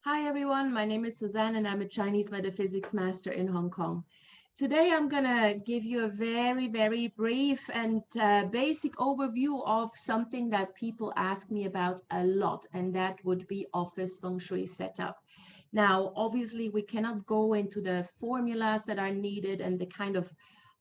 Hi everyone, my name is Suzanne and I'm a Chinese metaphysics master in Hong Kong. Today I'm gonna give you a very brief and basic overview of something that people ask me about a lot, and that would be office feng shui setup. Now, obviously we cannot go into the formulas that are needed and the kind of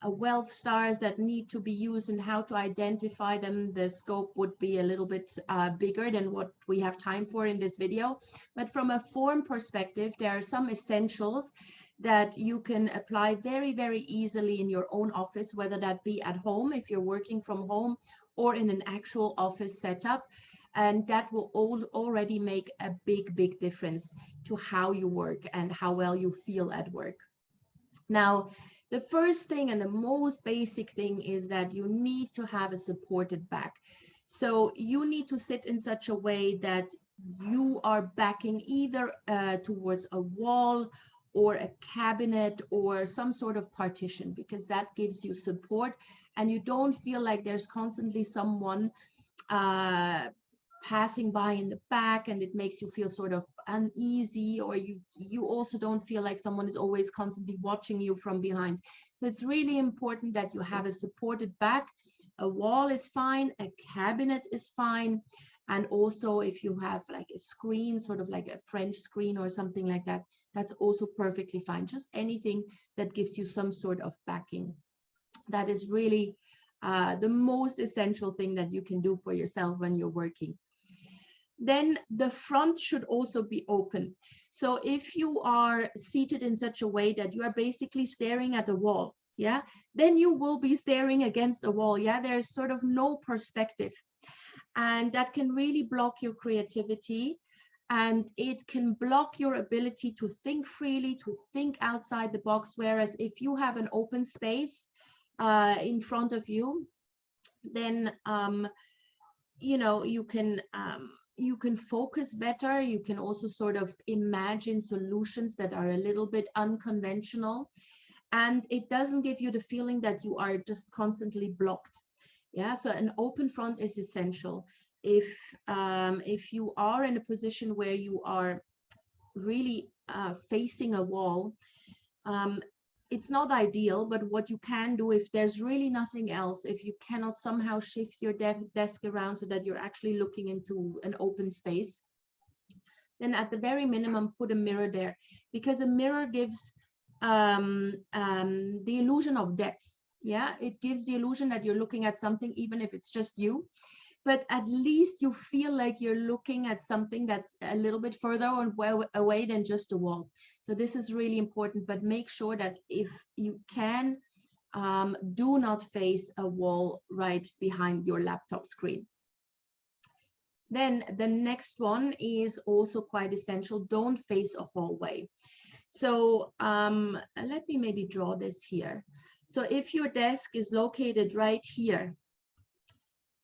wealth stars that need to be used and how to identify them. The scope would be a little bit bigger than what we have time for in this video. But from a form perspective, there are some essentials that you can apply very easily in your own office, whether that be at home if you're working from home or in an actual office setup. And that will already make a big difference to how you work and how well you feel at work. Now, the first thing and the most basic thing is that you need to have a supported back. So you need to sit in such a way that you are backing either towards a wall or a cabinet or some sort of partition, because that gives you support and you don't feel like there's constantly someone passing by in the back and it makes you feel sort of uneasy, or you also don't feel like someone is always constantly watching you from behind. So it's really important that you have a supported back. A wall is fine, a cabinet is fine, and also if you have like a screen, sort of like a French screen or something like that, that's also perfectly fine. Just anything that gives you some sort of backing. That is really the most essential thing that you can do for yourself when you're working. Then the front should also be open. So if you are seated in such a way that you are basically staring at the wall, yeah, then you will be staring against a wall. Yeah, there's sort of no perspective, and that can really block your creativity, and it can block your ability to think freely, to think outside the box. Whereas if you have an open space in front of you, then you know, you can focus better. You can also sort of imagine solutions that are a little bit unconventional, and it doesn't give you the feeling that you are just constantly blocked. Yeah, so an open front is essential. If you are in a position where you are really facing a wall, it's not ideal, but what you can do, if there's really nothing else, if you cannot somehow shift your desk around so that you're actually looking into an open space, then at the very minimum put a mirror there, because a mirror gives the illusion of depth. Yeah, it gives the illusion that you're looking at something, even if it's just you, but at least you feel like you're looking at something that's a little bit further away than just a wall. So this is really important, but make sure that if you can, do not face a wall right behind your laptop screen. Then the next one is also quite essential. Don't face a hallway. So let me maybe draw this here. So if your desk is located right here,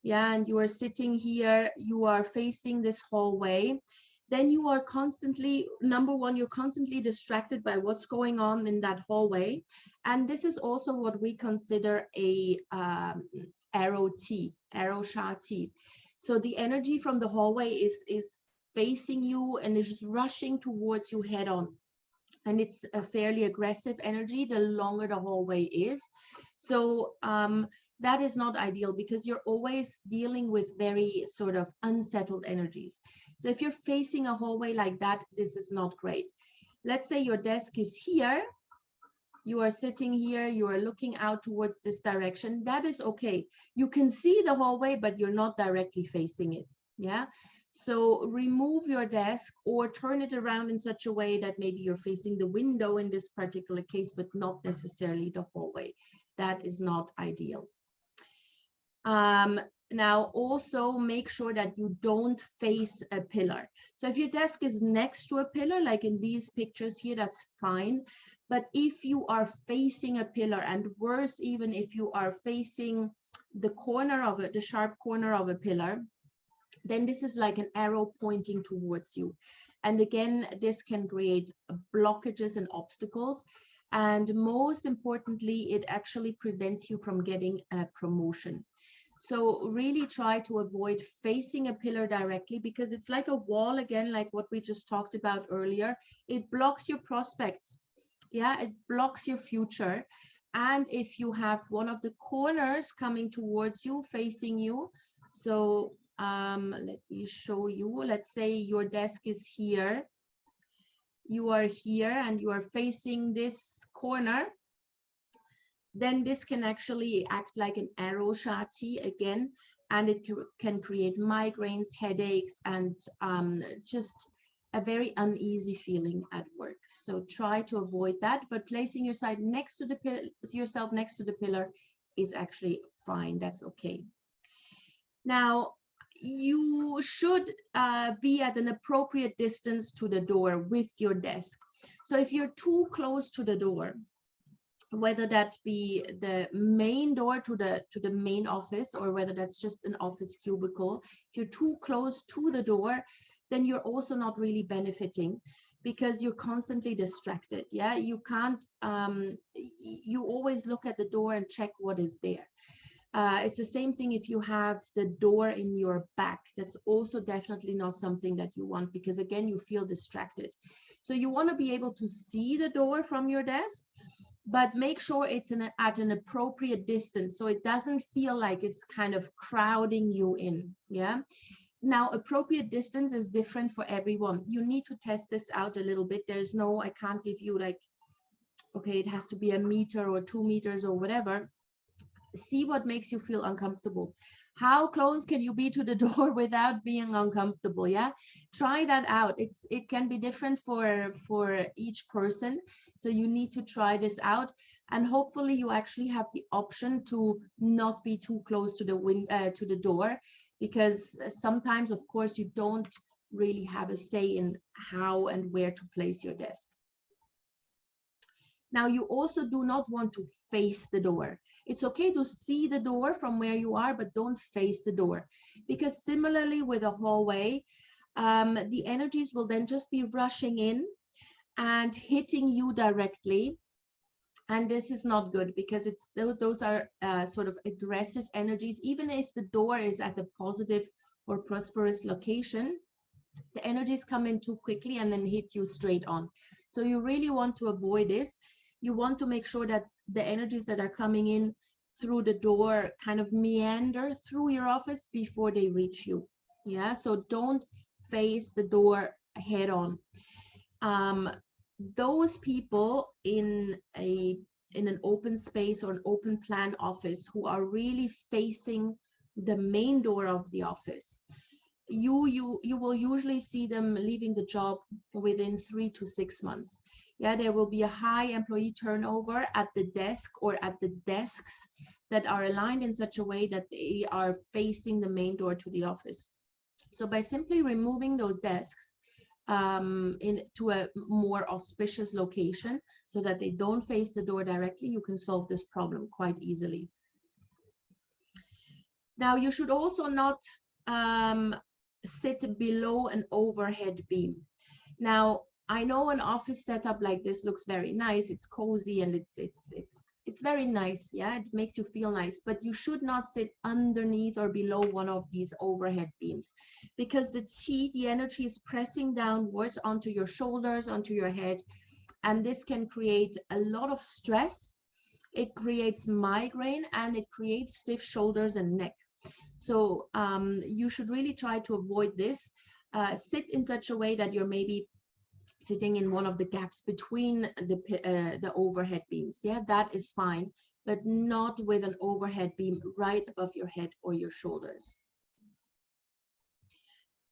yeah, and you are sitting here, you are facing this hallway, then you are constantly, number one, you're constantly distracted by what's going on in that hallway. And this is also what we consider a arrow sha T. So the energy from the hallway is facing you and is rushing towards you head on. And it's a fairly aggressive energy the longer the hallway is. So that is not ideal, because you're always dealing with very sort of unsettled energies. So if you're facing a hallway like that, this is not great. Let's say your desk is here, you are sitting here, you are looking out towards this direction. That is okay. You can see the hallway, but you're not directly facing it. Yeah. So remove your desk or turn it around in such a way that maybe you're facing the window in this particular case, but not necessarily the hallway. That is not ideal. Now also make sure that you don't face a pillar. So if your desk is next to a pillar, like in these pictures here, that's fine. But if you are facing a pillar, and worse, even if you are facing the corner of it, the sharp corner of a pillar, then this is like an arrow pointing towards you. And again, this can create blockages and obstacles. And most importantly, it actually prevents you from getting a promotion. So really try to avoid facing a pillar directly, because it's like a wall, again, like what we just talked about earlier. It blocks your prospects. Yeah, it blocks your future. And if you have one of the corners coming towards you, facing you, so let me show you. Let's say your desk is here. You are here and you are facing this corner. Then this can actually act like an arrow shati again, and it can create migraines, headaches, and just a very uneasy feeling at work. So try to avoid that, but placing yourself next to the pillar is actually fine. That's okay. Now, you should be at an appropriate distance to the door with your desk. So if you're too close to the door, whether that be the main door to the main office, or whether that's just an office cubicle, if you're too close to the door, then you're also not really benefiting, because you're constantly distracted. Yeah, you can't, you always look at the door and check what is there. It's the same thing if you have the door in your back. That's also definitely not something that you want, because again, you feel distracted. So you want to be able to see the door from your desk, but make sure it's at an appropriate distance, so it doesn't feel like it's kind of crowding you in. Yeah. Now, appropriate distance is different for everyone. You need to test this out a little bit. There's no, I can't give you like, okay, it has to be 1 meter or 2 meters or whatever. See what makes you feel uncomfortable. How close can you be to the door without being uncomfortable? Yeah, try that out. It can be different for each person, so you need to try this out, and hopefully you actually have the option to not be too close to the door, because sometimes, of course, you don't really have a say in how and where to place your desk. Now, you also do not want to face the door. It's okay to see the door from where you are, but don't face the door, because similarly with a hallway, the energies will then just be rushing in and hitting you directly. And this is not good, because those are sort of aggressive energies. Even if the door is at a positive or prosperous location, the energies come in too quickly and then hit you straight on. So you really want to avoid this. You want to make sure that the energies that are coming in through the door kind of meander through your office before they reach you. Yeah, so don't face the door head on. Those people in an open space or an open plan office who are really facing the main door of the office, you will usually see them leaving the job within 3 to 6 months. Yeah, there will be a high employee turnover at the desk or at the desks that are aligned in such a way that they are facing the main door to the office. So by simply removing those desks to a more auspicious location so that they don't face the door directly, you can solve this problem quite easily. Now, you should also not sit below an overhead beam. Now, I know an office setup like this looks very nice. It's cozy and it's very nice. Yeah, it makes you feel nice, but you should not sit underneath or below one of these overhead beams, because the qi, the energy, is pressing downwards onto your shoulders, onto your head, and this can create a lot of stress. It creates migraine and it creates stiff shoulders and neck. So you should really try to avoid this. Sit in such a way that you're maybe sitting in one of the gaps between the overhead beams. Yeah, that is fine, but not with an overhead beam right above your head or your shoulders.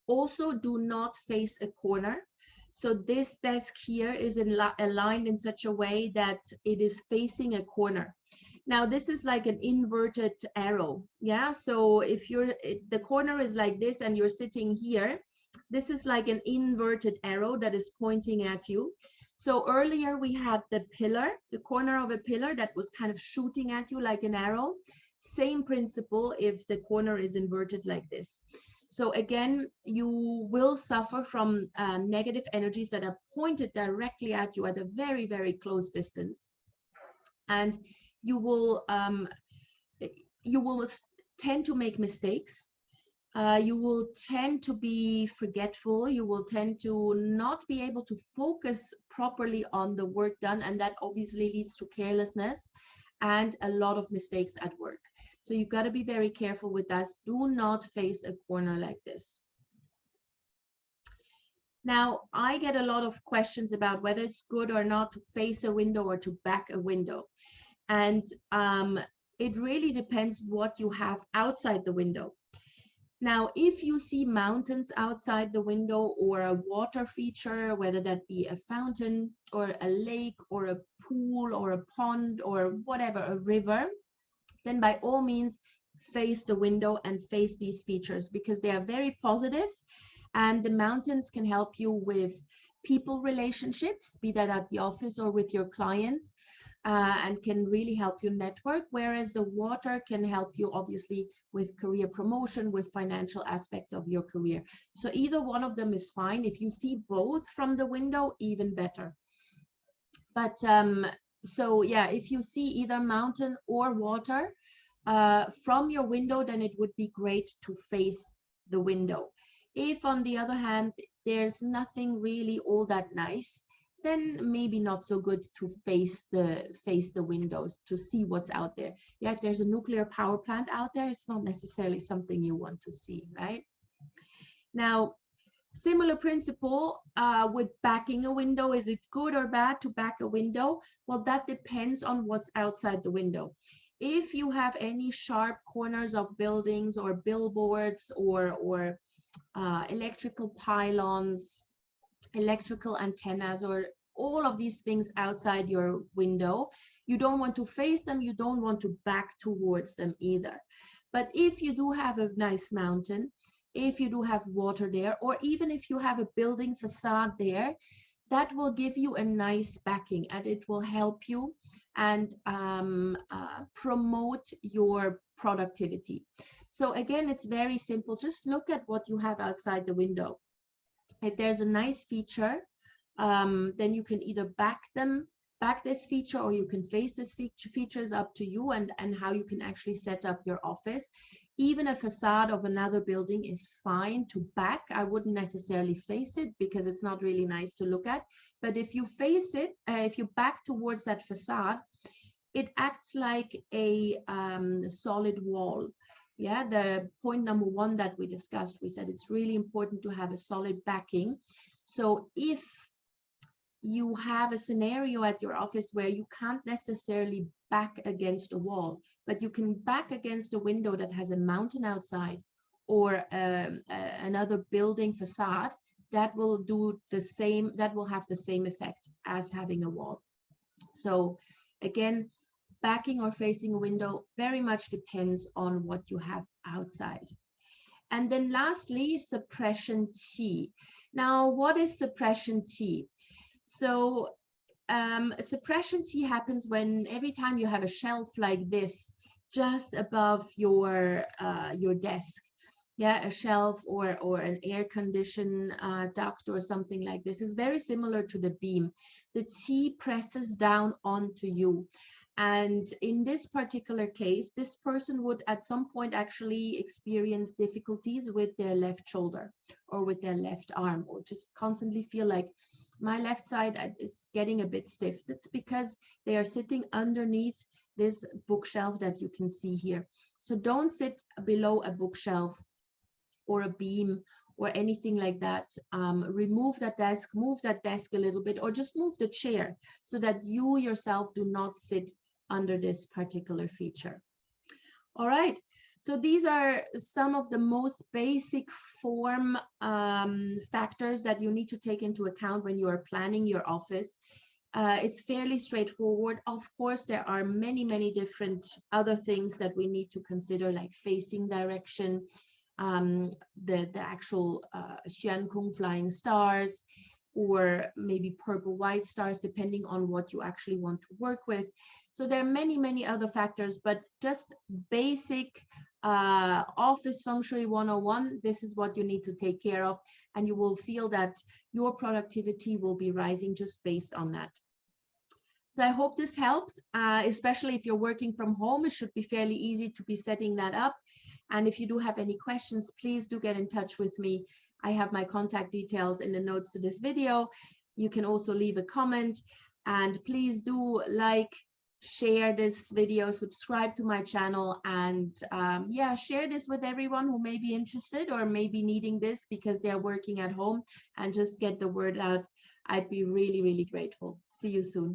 Also, do not face a corner. So this desk here is aligned in such a way that it is facing a corner. Now, this is like an inverted arrow. Yeah, so if the corner is like this and you're sitting here, this is like an inverted arrow that is pointing at you. So earlier we had the pillar, the corner of a pillar that was kind of shooting at you like an arrow. Same principle if the corner is inverted like this. So again, you will suffer from negative energies that are pointed directly at you at a very, very close distance. And you will tend to make mistakes. You will tend to be forgetful. You will tend to not be able to focus properly on the work done, and that obviously leads to carelessness and a lot of mistakes at work. So you've got to be very careful with that. Do not face a corner like this. Now, I get a lot of questions about whether it's good or not to face a window or to back a window. And it really depends what you have outside the window. Now, if you see mountains outside the window or a water feature, whether that be a fountain or a lake or a pool or a pond or whatever, a river, then by all means face the window and face these features, because they are very positive, and the mountains can help you with people relationships, be that at the office or with your clients, and can really help you network, whereas the water can help you obviously with career promotion, with financial aspects of your career. So either one of them is fine. If you see both from the window, even better. But so yeah, if you see either mountain or water from your window, then it would be great to face the window. If on the other hand, there's nothing really all that nice, then maybe not so good to face the windows to see what's out there. Yeah, if there's a nuclear power plant out there, it's not necessarily something you want to see, right? Now, similar principle with backing a window. Is it good or bad to back a window? Well, that depends on what's outside the window. If you have any sharp corners of buildings or billboards or electrical pylons, electrical antennas, or all of these things outside your window, you don't want to face them, you don't want to back towards them either. But if you do have a nice mountain, if you do have water there, or even if you have a building facade there, that will give you a nice backing, and it will help you and promote your productivity. So again, it's very simple. Just look at what you have outside the window. If there's a nice feature, then you can either back this feature, or you can face this feature. Is up to you and how you can actually set up your office. Even a facade of another building is fine to back. I wouldn't necessarily face it because it's not really nice to look at. But if you face it, if you back towards that facade, it acts like a solid wall. Yeah, the point number one that we discussed, we said it's really important to have a solid backing. So if you have a scenario at your office where you can't necessarily back against a wall, but you can back against a window that has a mountain outside, or another building facade, that will do the same, that will have the same effect as having a wall. So again, backing or facing a window very much depends on what you have outside. And then lastly, suppression T. Now, what is suppression T? So suppression T happens when every time you have a shelf like this just above your desk, yeah, a shelf or an air condition duct or something like this, is very similar to the beam. The T presses down onto you. And in this particular case, this person would at some point actually experience difficulties with their left shoulder or with their left arm, or just constantly feel like my left side is getting a bit stiff. That's because they are sitting underneath this bookshelf that you can see here. So don't sit below a bookshelf or a beam or anything like that. Remove that desk, move that desk a little bit, or just move the chair so that you yourself do not sit under this particular feature. All right. So these are some of the most basic form factors that you need to take into account when you are planning your office. It's fairly straightforward. Of course, there are many, many different other things that we need to consider, like facing direction, the actual Xuan Kung flying stars, or maybe purple white stars, depending on what you actually want to work with. So there are many, many other factors, but just basic office Feng Shui 101, this is what you need to take care of, and you will feel that your productivity will be rising just based on that. So I hope this helped, especially if you're working from home. It should be fairly easy to be setting that up. And if you do have any questions, please do get in touch with me. I have my contact details in the notes to this video. You can also leave a comment, and please do like, share this video, subscribe to my channel, and yeah, share this with everyone who may be interested or may be needing this because they're working at home, and just get the word out. I'd be really, really grateful. See you soon.